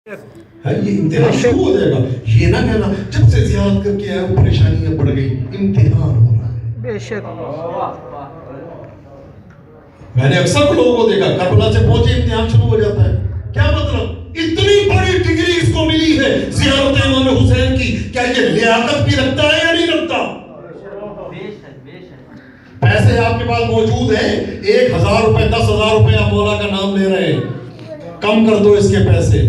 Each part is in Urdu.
یہ امتحان شروع ہو جائے گا. یہ نہ کہنا جب سے زیارت کر کے آئے ہو پریشانیاں بڑھ گئی. امتحان ہو رہا ہے. بے شک. میں نے اکثر لوگوں کو دیکھا کربلا سے پہنچے امتحان شروع ہو جاتا ہے. کیا مطلب؟ اتنی بڑی ڈگری اس کو ملی ہے زیارت امام حسین کی، کیا یہ لیاقت بھی رکھتا ہے یا نہیں رکھتا؟ پیسے آپ کے پاس موجود ہیں، 1000 روپے 10,000 روپے آپ مولا کا نام لے رہے ہیں، کم کر دو اس کے پیسے.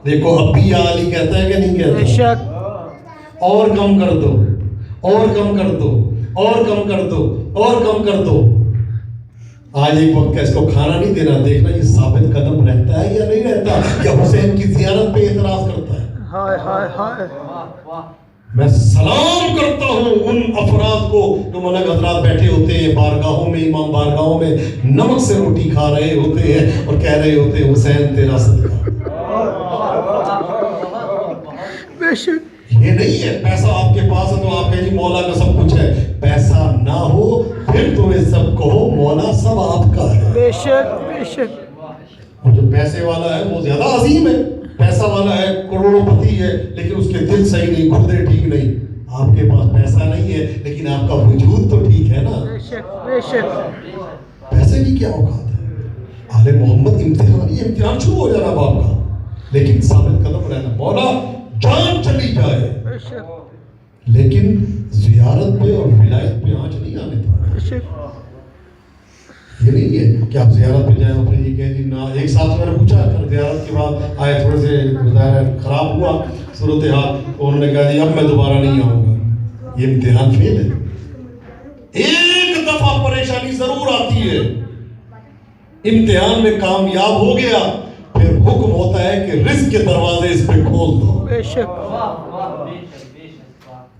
دیکھو اب بھی علی کہتا ہے کہ نہیں کہتا؟ اور کم کر دو، اور کم کر دو، اور کم کر دو، اور کم کر دو. آج ایک وقت کا اس کو کھانا نہیں دینا، دیکھنا یہ ثابت قدم رہتا ہے یا نہیں رہتا، یا حسین کی زیارت پہ اعتراض کرتا ہے. ہائے ہائے ہائے. میں سلام کرتا ہوں ان افراد کو جو ملک حضرات بیٹھے ہوتے ہیں بارگاہوں میں، امام بارگاہوں میں نمک سے روٹی کھا رہے ہوتے ہیں اور کہہ رہے ہوتے ہیں حسین تیرا صدقہ. بے شک. یہ نہیں ہے پیسہ آپ کے پاس ہے تو آپ کہیں مولا کا سب کچھ ہے. پیسہ نہ ہو پھر تمہیں سب کہو مولا سب آپ کا ہے. بے شک بے شک. اور جو پیسے والا ہے وہ زیادہ عظیم ہے. پیسہ والا ہے، کروڑوں پتی ہے، لیکن اس کے دل صحیح نہیں، گردے ٹھیک نہیں. آپ کے پاس پیسہ نہیں ہے لیکن آپ کا وجود تو ٹھیک ہے نا. بے شک بے شک. پیسے کی کیا اوقات ہے؟ آل محمد امتحان، یہ امتحان شروع ہو جانا باپ کا، لیکن ثابت قدم رہنا. مولا جان چلی جائے بے شک. لیکن زیارت پہ اور ولایت پہ آنچ نہیں آنے دو. بے شک. یہ نہیں ہے کہ آپ زیارت پہ جائیں اور پھر یہ کہیں جی نہ. ایک ساتھ میں نے پوچھا زیارت کے بعد آئے تھوڑے سے ظاہر خراب ہوا صورتحال، انہوں نے کہا جی اب میں دوبارہ نہیں آؤں گا. یہ امتحان فیل ہے. ایک دفعہ پریشانی ضرور آتی ہے، امتحان میں کامیاب ہو گیا پھر حکم ہوتا ہے کہ رزق کے دروازے اس پہ کھول دو. بے شک.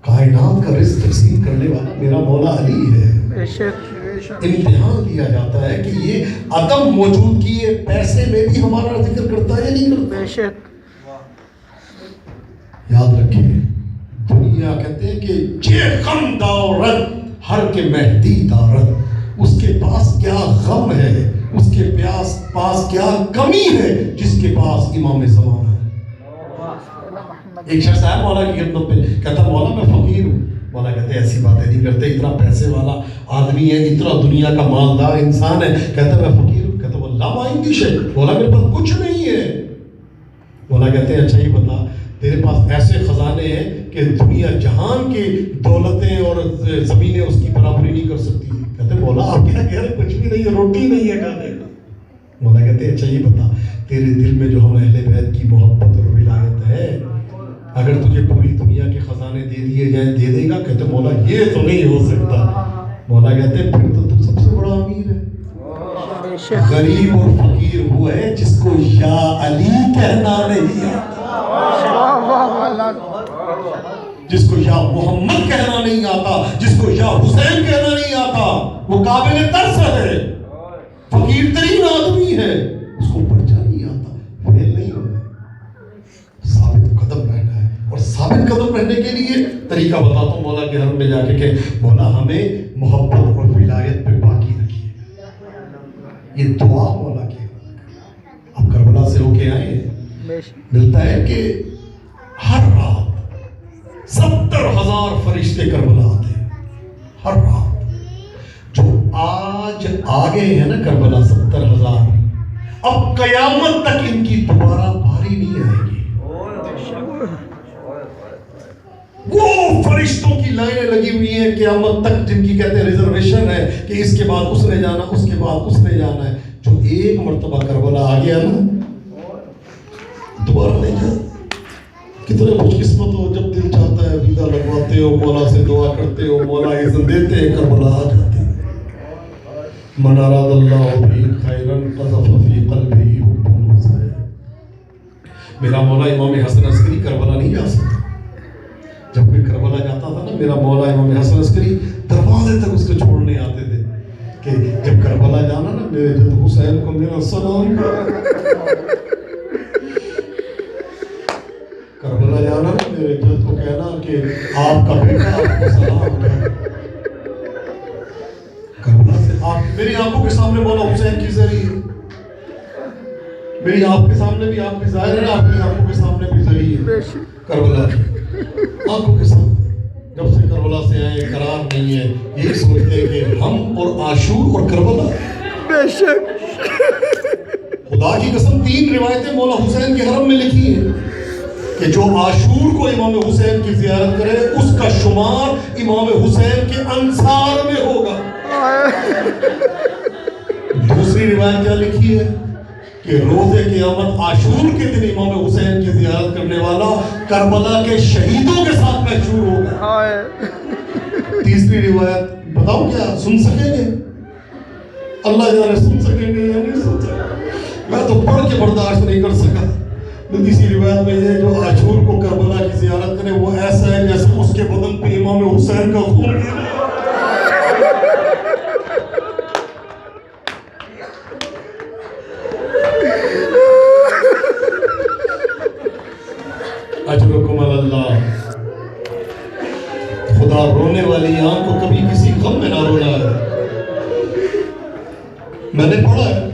کائنات کا رزق تقسیم کرنے والا میرا مولا علی ہے. بے شک. امتحان دیا جاتا ہے کہ یہ عدم موجود کی پیسے میں بھی ہمارا ذکر کرتا ہے یا نہیں کرتا. بے شک. یاد رکھیں دنیا کہتے ہیں کہ جے غم دارد ہر کے مہدی دارد. اس کے پاس کیا غم ہے، اس کے پاس کیا کمی ہے جس کے پاس امام زمان ہے. ایک شخص آیا مولا کی خدمت پہ، کہتا مولا میں فقیر ہوں. مولا کہتے ہیں ایسی باتیں نہیں کرتے، اتنا پیسے والا آدمی ہے، اتنا دنیا کا مالدار انسان ہے، کہتا میں فقیر ہوں. کہتا واللہ ما عندی شیء، مولا میرے پاس کچھ نہیں ہے. مولا کہتے ہیں اچھا یہ بتا تیرے پاس ایسے خزانے ہیں کہ دنیا جہان کی دولتیں اور زمینیں اس کی برابری نہیں کر سکتی. کہتے ہیں مولا آپ کیا کہہ رہے، کچھ بھی نہیں ہے، روٹی نہیں ہے کھانے کا. مولا کہتے ہیں اچھا یہ بتا تیرے دل میں جو ہم اہل بیت کی محبت اور ولایت ہے، اگر تجھے پوری دنیا کے خزانے دے دیے جائیں دے دے گا؟ کہتے مولا یہ تو نہیں ہو سکتا. مولا کہتے ہیں پھر تو تم سب سے بڑا امیر ہے. غریب اور فقیر وہ ہے جس کو یا علی کہنا نہیں آتا، جس کو یا محمد کہنا نہیں آتا، جس کو یا حسین کہنا نہیں آتا. وہ قابل ترس ہے، فقیر ترین آدمی ہے، اس کو پرچہ نہیں آتا، فیل نہیں ہوگا. ثابت قدم رہنا ہے، اور ثابت قدم رہنے کے لیے طریقہ بتاتا ہوں مولا کے حرم میں جا کے کہ مولا ہمیں محبت اور ولایت پہ باقی رکھیے. یہ دعا مولا کی. اب کربلا سے ہو کے آئے ملتا ہے کہ ہر رات 70,000 فرشتے کربلا آتے ہیں ہر رات. جو آج آگے ہیں نا کربلا 70,000، اب قیامت تک ان کی دوبارہ باری نہیں آئے گی. وہ فرشتوں کی لائنیں لگی ہوئی ہیں قیامت تک، جن کی کہتے ہیں ریزرویشن ہے کہ اس کے بعد اس نے جانا، اس کے بعد اس نے جانا ہے. جو ایک مرتبہ کربلا آ گیا نا دوبارہ نہیں جانا. کتنے خوش قسمت ہو جب دل چاہتا ہے ویزا لگواتے ہو، مولا سے دعا کرتے ہو، مولا اذن دیتے ہیں، کربلا آ جاتے ہیں. من اراد اللہ بھی خیرا قذف فی قلبہ حب الحسین. میرا مولا امام حسن عسکری کربلا نہیں جا سکتا. جب کوئی کربلا جاتا تھا نا میرا مولا امام حسن عسکری دروازے تک اس کو چھوڑنے آتے تھے کہ جب کربلا جانا نا میرے جد حسین کو میرا سلام کربلا جانا نا میرے جد کو کہنا کہ آپ کا بیٹا آپ کو سلام کہے. کربلا سے آپ میری آنکھوں کے سامنے مولا حسین کی زری میری آپ کے سامنے بھی، آپ کی ظاہر ہے، آپ کی آنکھوں کے سامنے بھی ظاہر ہے بے شک کربلا، آنکھوں کے سامنے جب سے کربلا سے آئے قرار نہیں ہے، یہی سوچتے ہیں کہ ہم اور عاشور اور کربلا. بے شک خدا کی قسم 3 روایتیں مولا حسین کے حرم میں لکھی ہیں کہ جو عاشور کو امام حسین کی زیارت کرے اس کا شمار امام حسین کے انصار میں ہوگا. دوسری روایت کیا لکھی ہے کہ روز قیامت عاشور کے دن امام حسین کی زیارت کرنے والا کربلا کے شہیدوں کے ساتھ محشور ہوگا. تیسری روایت بتاؤ کیا سن سکیں گے؟ اللہ جانے سن سکیں گے یا نہیں سن سکیں؟ میں تو پڑھ کے برداشت نہیں کر سکا. تیسری روایت میں یہ جو عاشور کو کربلا کی زیارت کرے وہ ایسا ہے جیسے اس کے بدن پہ امام حسین کا خون گر رہا ہے. اجرکم اللہ. خدا رونے والی آنکھ کو کبھی کسی غم میں نہ رونا ہے. میں نے پڑھا ہے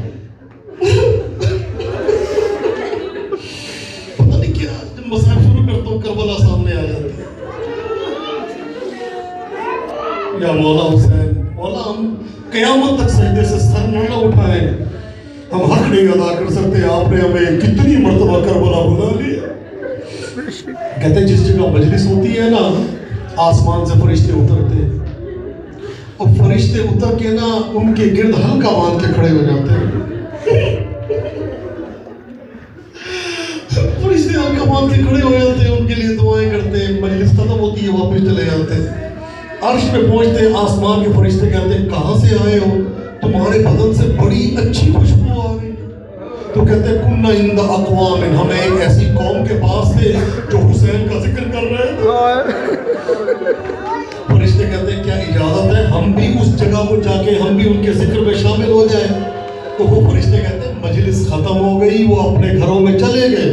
پتہ نہیں کیا جب مصائب شروع کرتا ہوں کربلا سامنے آ جاتی ہے. یا مولا حسین، مولا ہم قیامت تک سجدے سے سر نہ اٹھائیں، ہم حق نہیں ادا کر سکتے، آپ نے ہمیں کتنی مرتبہ کربلا بلا لیا. کہتے ہیں جس جگہ مجلس ہوتی ہے نا آسمان سے فرشتے اترتے ہیں اور فرشتے اتر کے نا ان کے گرد ہلکا باندھ کے کھڑے ہو جاتے ہیں. فرشتے ہلکا باندھ کے کھڑے ہو جاتے ہیں، ان کے لیے دعائیں کرتے ہیں. مجلس ختم ہوتی ہے واپس چلے جاتے ہیں. عرش پہ پہنچتے ہیں، آسمان کے فرشتے کہتے ہیں کہاں سے آئے ہو؟ تمہارے بدن سے بڑی اچھی خوشبو آ گئی. تو کہتے ہیں کننا عند اقوام، ہمیں ایک ایسی قوم کے پاس تھے جو حسین کا ذکر کر رہے تھے. فرشتے کہتے ہیں کیا اجازت ہے ہم بھی اس جگہ کو جا کے ہم بھی ان کے ذکر میں شامل ہو جائیں؟ تو وہ فرشتے کہتے ہیں مجلس ختم ہو گئی، وہ اپنے گھروں میں چلے گئے.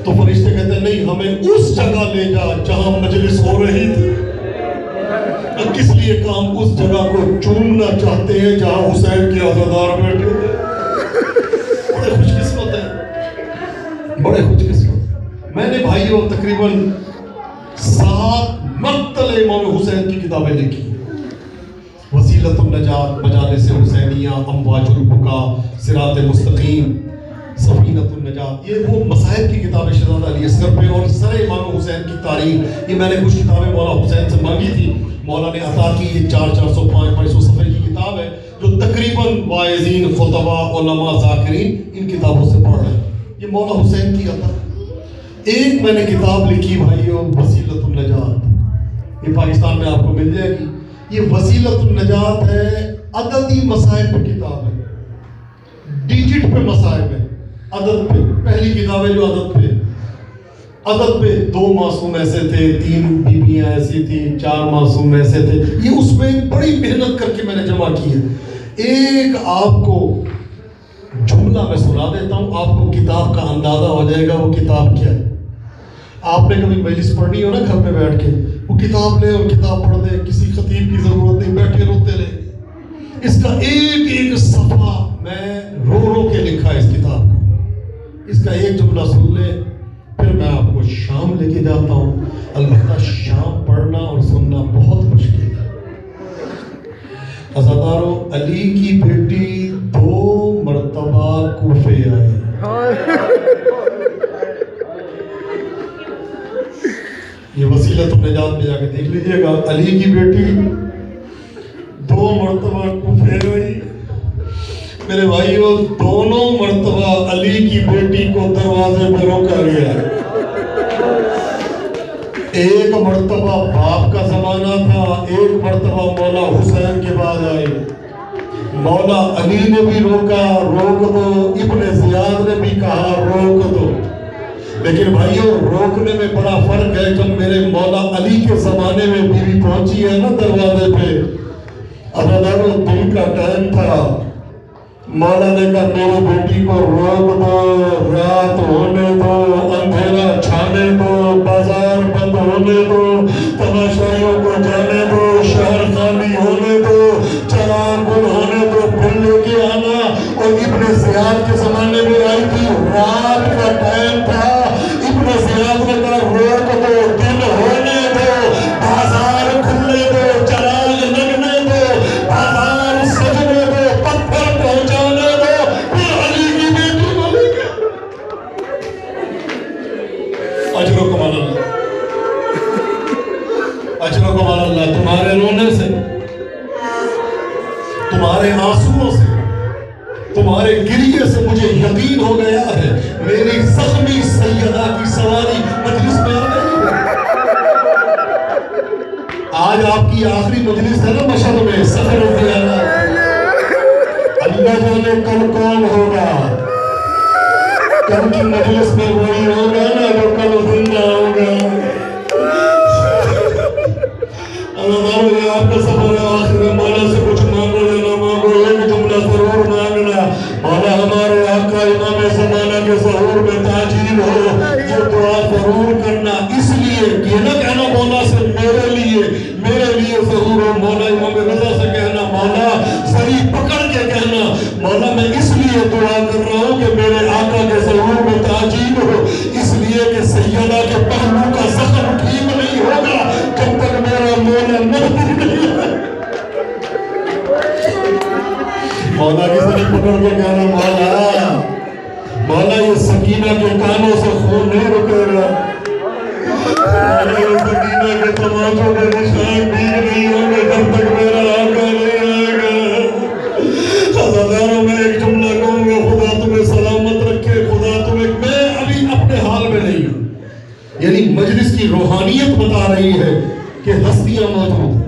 تو فرشتے کہتے ہیں نہیں، ہمیں اس جگہ لے جا جہاں مجلس ہو رہی تھی. کس لیے کام اس جگہ کو چومنا چاہتے ہیں جہاں حسین کے عزادار بیٹھے تھے. بڑے خوش قسمت ہیں، بڑے خوش قسمت. میں نے بھائیوں تقریباً 7 مقتل امام حسین کی کتابیں لکھی. وسیلۃ النجات، مجالس حسینیہ، امواج البکا، صراط مستقیم، سفینۃ النجات، یہ وہ مصائب کی کتابیں شہزادہ علی اصغر پہ اور سر امام حسین کی تاریخ. یہ میں نے کچھ کتابیں مولا حسین سے مانگی تھی، مولا نے عطا کی. یہ 400 500 صفحے کی کتاب ہے جو تقریباً واعظین، خطبہ، علماء، ذاکرین ان کتابوں سے پڑھ رہے ہیں. یہ مولا حسین کی عطا. ایک میں نے کتاب لکھی بھائیوں وسیلۃ النجات، یہ پاکستان میں آپ کو مل جائے گی. یہ وسیلۃ النجات ہے، عددی مصائب پہ کتاب ہے، ڈیجٹ پہ مصائب ہے، عدد پہ. پہلی کتاب ہے جو عدد پہ. عدد پہ 2 معصوم ایسے تھے، 3 بیویاں ایسی تھی، 4 معصوم ایسے تھے. یہ اس میں بڑی محنت کر کے میں نے جمع کی ہے. ایک آپ کو جملہ میں سنا دیتا ہوں، آپ کو کتاب کا اندازہ ہو جائے گا وہ کتاب کیا ہے. آپ نے کبھی مجلس پڑھنی ہو نا گھر میں بیٹھ کے، وہ کتاب لے اور کتاب پڑھ دے، کسی خطیب کی ضرورت نہیں، بیٹھے روتے رہے. اس کا ایک ایک صفحہ میں رو رو کے لکھا ہے اس کتاب کو. اس کا ایک جملہ سن لے پھر میں آپ کو شام لے کے جاتا ہوں. البتہ شام پڑھنا اور سننا بہت مشکل ہے. عزادارو، علی کی بیٹی 2 مرتبہ کوفے آئی. یہ وسیلۃ النجات میں جا کے دیکھ لیجئے گا. علی کی بیٹی 2 مرتبہ کوفے آئی. میرے بھائیوں، دونوں مرتبہ علی کی بیٹی کو دروازے پہ روکا گیا. ایک مرتبہ باپ کا زمانہ تھا، ایک مرتبہ مولا حسین کے بعد آئے. مولا علی نے بھی روکا، روک دو. ابن زیاد نے بھی کہا روک دو. لیکن بھائیوں، روکنے میں بڑا فرق ہے. جب میرے مولا علی کے زمانے میں بیوی پہنچی ہے نا دروازے پہ، عزادارو دن کا ٹائم تھا، مولا نے کہا میری بیٹی کو روک دو، رات ہونے دو، اندھیرا چھانے دو، بازار بند ہونے دو، تماشائیوں کو جانے دو، شہر خالی ہونے دو، چراغ گل ہونے دو، پھر لے کے آنا. اور ابن زیاد کے زمانے میں آئی تھی اجرکم علی اللہ، اجرکم علی اللہ. تمہارے رونے سے، تمہارے آنسوؤں سے، تمہارے گریے سے مجھے یقین ہو گیا ہے میری زخمی سیدہ کی سواری مجلس میں آ گئی. آج آپ کی آخری مجلس ہے نا مشہد میں، سفر زیادہ. اللہ جانے کل کون ہوگا، کل کی مجلس میں وہی ہوگا نا جو کل زندہ ہوگا. اللہ یہ آپ کا سفر ہے آخر میں. مولا سے کچھ مانگو یا نہ مانگو، ایک جملہ ضرور مانگنا. مولا ہمارے آقا امام زمانہ کے ظہور میں تاجیل ہو، یہ دعا ضرور کرنا. اس لیے یہ نہ کہنا مولا سے میرے لیے ضرور ہو. مولا امام رضا سے کہنا، مولا سری پکڑ کے کہنا، مولا میں اس لیے دعا کر رہا ہوں کہ میرے آقا کے ظہور میں تاجیل ہو، اس لیے کہ سیدہ کے پہلو کا زخم ٹھیک نہیں ہوگا جب تک میرا مولا مہدی نہیں ہے. مولا کی سری پکڑ کے کہنا، مولا یہ سکینہ کے کانوں سے خون نہیں رکے گا. مولا یہ سکینہ کے تماچوں کے نشان بھی نہیں ہوں گے جب تک میرا آقا نہیں آئے گا. ہزاروں میں ایک جملہ کہوں گا، خدا تمہیں سلامت رکھے، خدا تمہیں. میں ابھی اپنے حال میں نہیں ہوں، یعنی مجلس کی روحانیت بتا رہی ہے کہ ہستیاں موجود ہیں.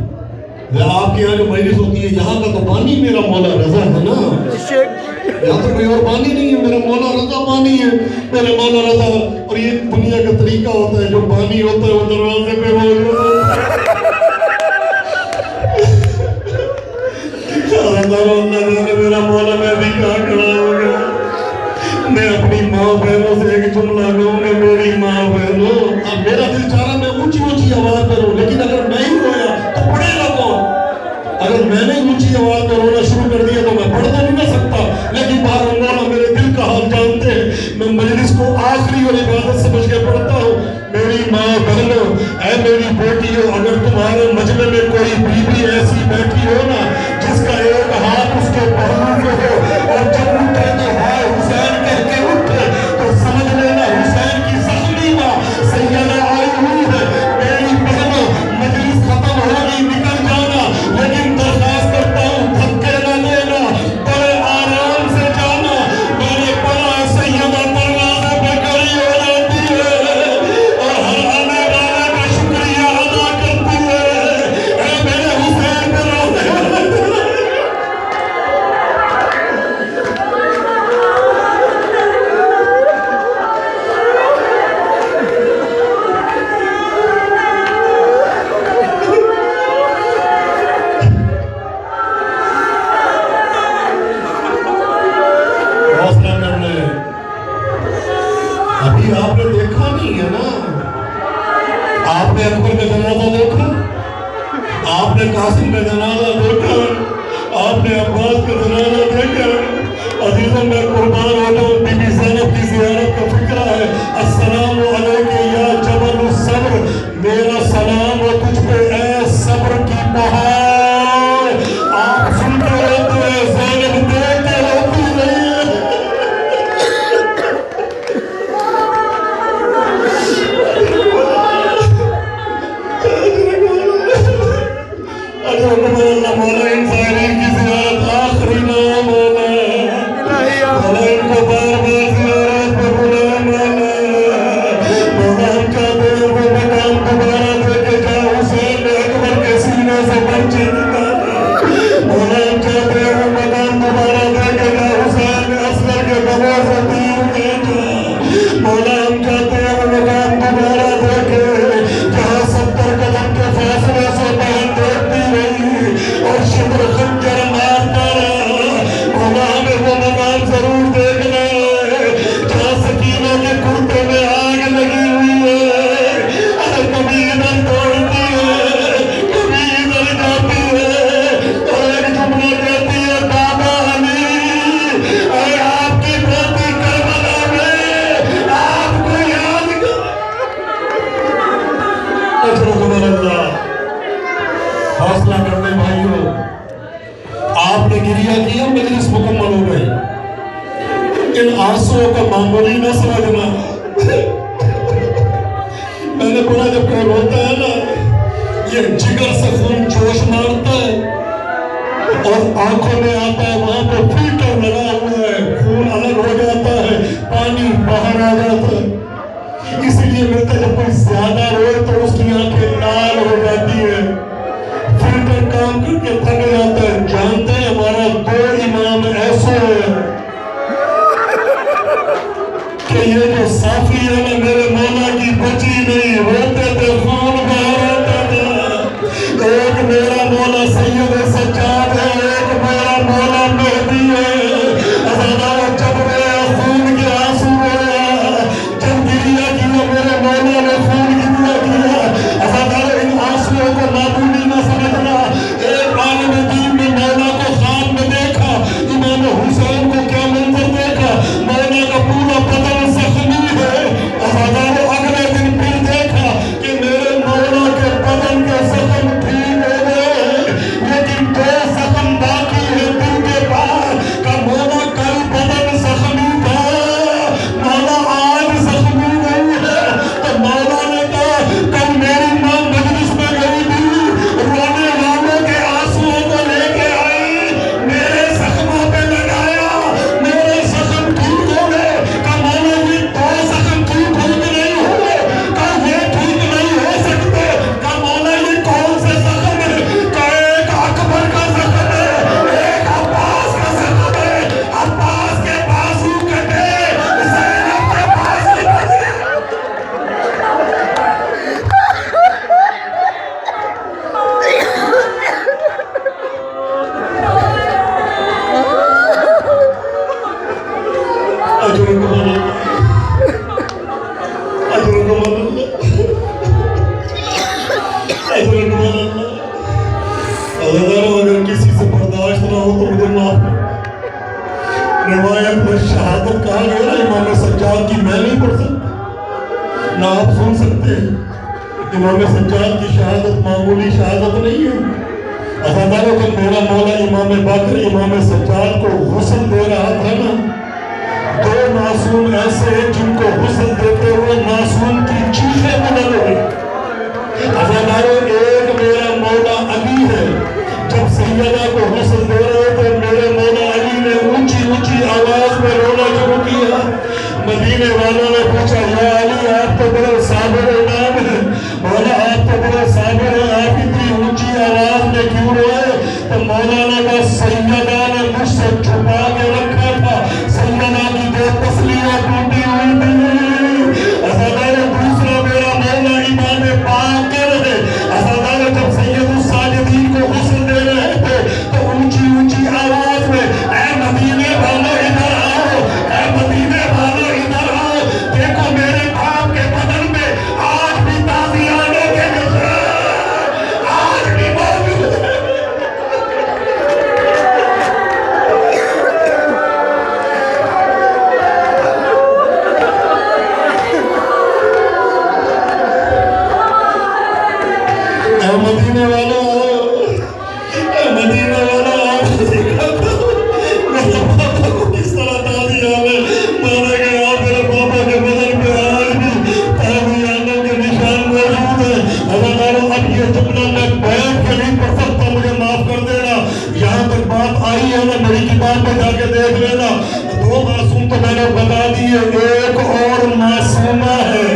آپ کے یہاں جو مجلس ہوتی ہے، یہاں کا تو بانی میرا مولا رضا ہے نا، یہاں تو کوئی اور بانی نہیں ہے، میرا مولا رضا بانی ہے، میرے مولا رضا. اور یہ دنیا کا طریقہ ہوتا ہے، جو بانی ہوتا ہے وہ دروازے پہ موجود ہوتا ہے. میرا مولا میں بھی کہاں کھڑا ہوگا. میں اپنی ماں بہنوں سے ایک جملہ کہوں گا، میری ماں بہنوں. اب میرا دل چاہ رہا میں اونچی اونچی آواز میں رہوں، لیکن اگر میں ہی رویا تو پڑھے گا کون؟ اگر میں نے اونچی آواز میں رونا شروع کر دیا تو میں پڑھ تو نہیں نہ سکتا. لیکن باہر مولا میرے دل کا حال جانتے ہیں. میں مجلس کو آخری اور عبادت سمجھ کے پڑھتا ہوں. میری ماں بہنوں، اے میری بیٹیوں، اگر تمہارے مجمع میں کوئی بیوی ایسی بیٹھی ہو نا جس کا ایک ہاتھ اس کے پہلو پہ ہو اور جب اٹھے تو ہائے حسین کہہ کے اٹھے، تو سمجھ لینا حسین کی زخمی ماں سیدہ آئی ہوئی ہے. میری بہنوں، مجلس ختم ہوگی، نکل جانا، لیکن درخواست کرتا ہوں دھکے نہ دینا، بڑے آرام سے جانا. میں نے پڑھا ہے سیدہ دروازے پہ کھڑی ہو جاتی ہے اور ہر آنے والے کا شکریہ ادا کرتی ہے. اے میرے حسین پہ رونے حوصلہ کر لے. ابھی آپ نے دیکھا نہیں ہے نا، آپ نے اکبر کا جنازہ دیکھا، آپ نے قاسم کا جنازہ دیکھا، آپ نے عباس کا جنازہ دیکھا. عزیزوں میں قربان ہوتا ہوں، بی بی زینب کی زیارت کا فکرہ ہے. السلام علیک یا جبل الصبر، میرا سلام ہو تجھ پہ اے صبر کی پہاڑ. آپ سنتے رہتے ہیں، زینب دیکھتے رہتی نہیں ہے. اللہ مولا ان زائرین کی زیارت آخری نام مولا، مولا ان کو بار بار زیارت پر بلا مولا. مولا ہم چاہتے ہیں وہ مقام دوبارہ دے کے جا حسین نے اکبر کے سینے سے پرچے نکالا. مولا ہم چاہتے ہیں وہ مقام دوبارہ دے کے جا حسین نے اصغر کے دموں سے تیر کھینچا. مولا ہم چاہتے ہیں وہ مقام دوبارہ دے کے جہاں 70 قدم کے فاصلے سے بہن دیکھتی رہی اور شبر خنجر مارتا رہا. مولا ہمیں وہ مقام ضرور دیکھنا ہے جہاں سکینہ کے کرتے میں آگ لگی ہوئی ہے. اگر کبھی ادھر دوڑتی ہے، کبھی ادھر جاتی ہے اور ایک جملہ کہتی ہے، دادا علی اے آپ کی بیٹی کربلا میں آپ کو یاد کر. اجرکم اللہ. حوصلہ کر لیں بھائیوں، آپ نے گریہ کیا، مجلس مکمل ہو گئی. ان آنسوؤں کا معمولی نہ سمجھنا. برا جب کون ہوتا ہے نا یہ جگر سے خون جوش مارتا ہے اور آنکھوں میں آتا ہے وہاں پہ فلٹر لگا ہوا ہے خون الگ ہو جاتا ہے پانی باہر آ جاتا ہے اس لیے ملتا جب کوئی زیادہ روئے تو اس کی آنکھیں لال ہو جاتی ہے فلٹر کام کر کے تھک جاتا ہے جانتے ہیں ہمارا دو امام ایسے ہے کہ یہ جو صافی ہے نا میرے مولا کی بچی نہیں روتے تھے خون باہر آتا تھا ایک میرا مولا سید سجاد ہے ایک میرا مولا مہدی ہے ازادہ جب میرا خون کے آنسو رویا جب گریا کیا میرے مولا نے خون گریا کیا ازادہ ان آنسووں کو معمولی نہ سمجھنا ایک عالم دین نے مولا کو خواب میں دیکھا امام حسین کو کیا منظر دیکھا مولا کا پورا بدن زخمی ہے ازادہ نے اگلے دن پھر دیکھا کہ میرے مولا کے بدن کے زخم ٹھیک ہو گئے لیکن دو زخم باقی ہے دل کے بعد کا مولا کل بدن زخمی تھا مولا آج زخمی نہیں ہے تو مولا نے کہا کل میری ماں مجلس میں گئی تھی رونے والوں کے آنسوؤں کو لے کے آئی میرے زخموں پہ لگایا میرے زخم ٹھیک ہو گئے کہ مولا یہ دو زخم ٹھیک نہیں ہوئے کہ یہ ٹھیک نہیں ہو سکتے کہ مولا یہ کون سے زخم ہے کہ ایک اکبر کا زخم ہے ایک عباس کا زخم ہے عباس کے بازو کٹے زینب کے بازو کٹے اجرکم اللہ اجرکم اللہ اجرکم اللہ اگر کسی سے برداشت نہ ہو تو مجھے معاف کرو روایت میں شہادت کہا گیا نا امام سجاد کی میں نہیں پڑھ سکتا نہ آپ سن سکتے ہیں امام سجاد کی شہادت معمولی شہادت نہیں ہے ازاداروں کا میرا مولا امام باقر امام سجاد کو غسل دے رہا تھا نا دو معصوم ایسے ہیں جن کو غسل دیتے ہوئے معصوم کی چیخیں بلند ہوئی ازاداروں ایک میرا مولا علی ہے جب سیدہ کو غسل دے رہے تھے میرے مولا علی نے اونچی اونچی آواز میں رونا شروع کیا مدینے والوں نے پوچھا یا علی آپ تو بڑے صابر امام ہیں مولا آپ تو بڑے صابر ہیں آپ اتنی اونچی آواز میں کیوں روئے تو مولا نے کہا سیدہ نے مجھ سے چھپا کے رکھا تھا سیدہ کی بے تسلیاں ٹوٹی ہوئی تھی ازادہ نے دوسرا میرا مولا امام باقر ہے ازادہ نے جب سید الساجدین کو غسل دے رہے تھے تو اونچی اونچی آواز میں اے مدینے والوں ادھر آؤ اے مدینے والوں ادھر آؤ دیکھو میرے باپ کے بدن میں آج بھی تازیانوں کے نشان آج بھی موجود ہے مدینے والا مدینے والا میرے پاپا کو کس طرح تازیہ میں مانا گیا میرے پاپا کے بدن پہ آج بھی تازیانوں کے نشان موجود ہیں ازاداروں اب یہ جملہ میں بیٹھ کے نہیں پڑھ سکتا مجھے معاف کر دینا یہاں تک بات آئی ہے نا میری کتاب میں جا کے دیکھ لینا دو معصوم تو میں نے بتا دیے ایک اور معصومہ ہے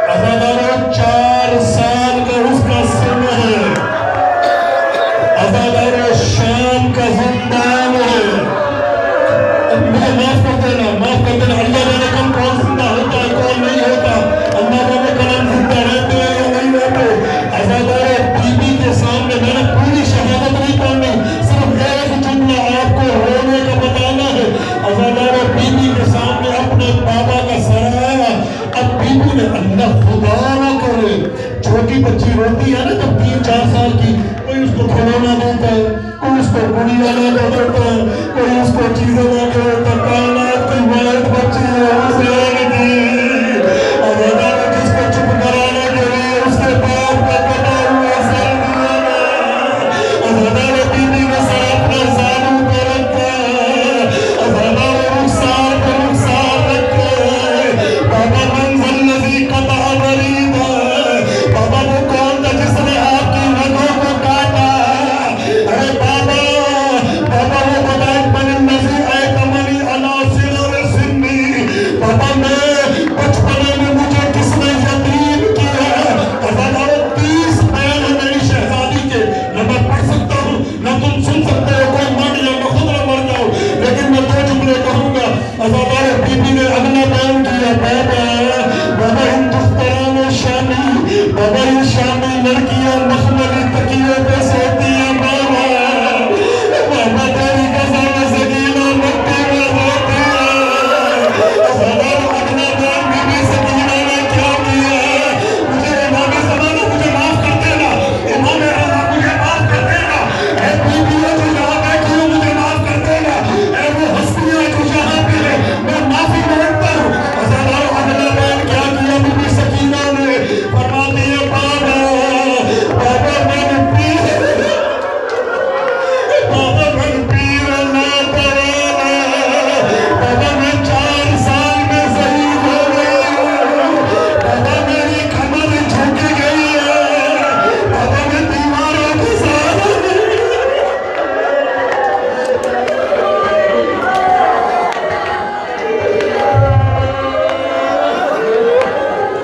ازاداروں 4 سال کا اس کا سن ہے ازاداروں شام کا زندان ہے مجھے معاف کر دینا اللہ نے کم کون زندہ ہوتا ہے کون نہیں ہوتا اللہ نے کلم زندہ رہتے ہیں یا نہیں رہتے ازاداروں بی بی کے سامنے میں نے پوری شہادت نہیں پڑھنی صرف ایک جملہ آپ کو رونے کا بتانا ہے ازاداروں بی بی کے سامنے اپنے بابا کا سرایا اب بی بی نے اللہ خدا نہ کرے چھوٹی بچی روتی ہے نا جب 3-4 سال کی کوئی اس کو کھلونا دیتا ہے کوئی اس کو گڑیا نہ دیتا ہے کوئی اس کو چیزیں نہ دیتا کائنات کی والد بچی ہے اسے آگے ازاداروں جس کو چپ کرانے کے لیے اس کے باپ کا کٹا ہوا سر دیا ازاداروں بی بی نے سر اپنے زانوں پہ رکھا ازاداروں رخسار پہ رخسار رکھے بابا منزل نظیر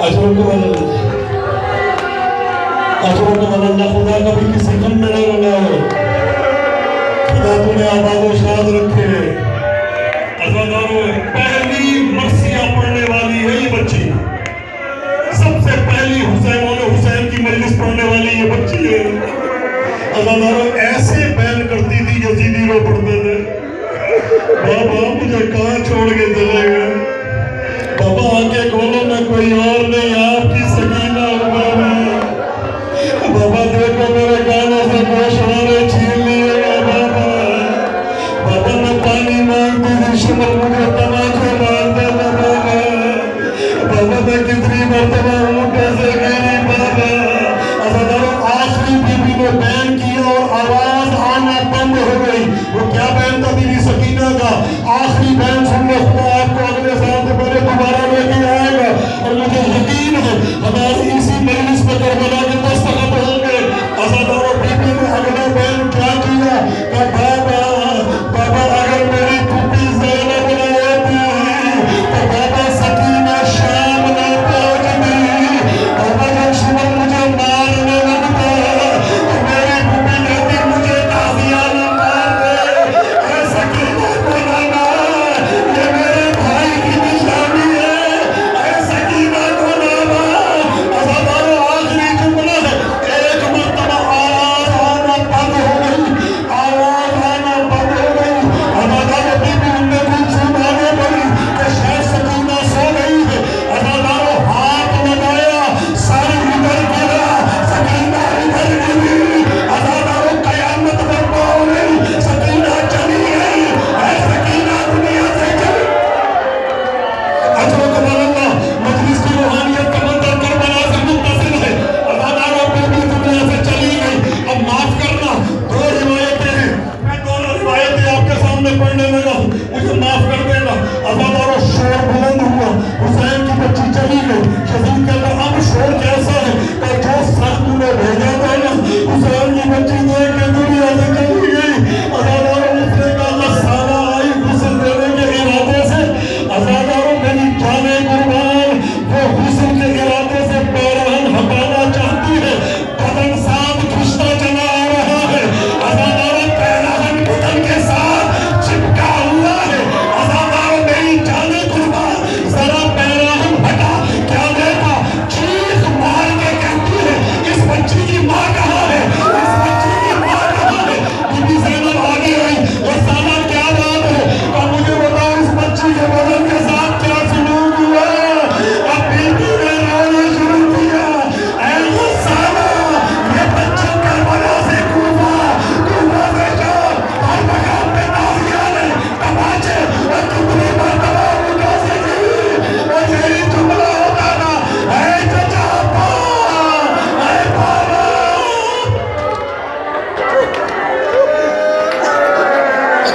اللہ خدا کبھی کسی غم میں نہ رنگاؤ، خدا تمہیں آباد و شاد رکھے۔ عزاداروں، پہلی مرثیہ پڑھنے والی ہے یہ بچی، سب سے پہلی حسین کی مجلس پڑھنے والی یہ بچی ہے۔ عزاداروں، ایسے بیان کرتی تھی یزیدی رو پڑھتے تھے، بابا مجھے کہاں چھوڑ کے چلے گئے،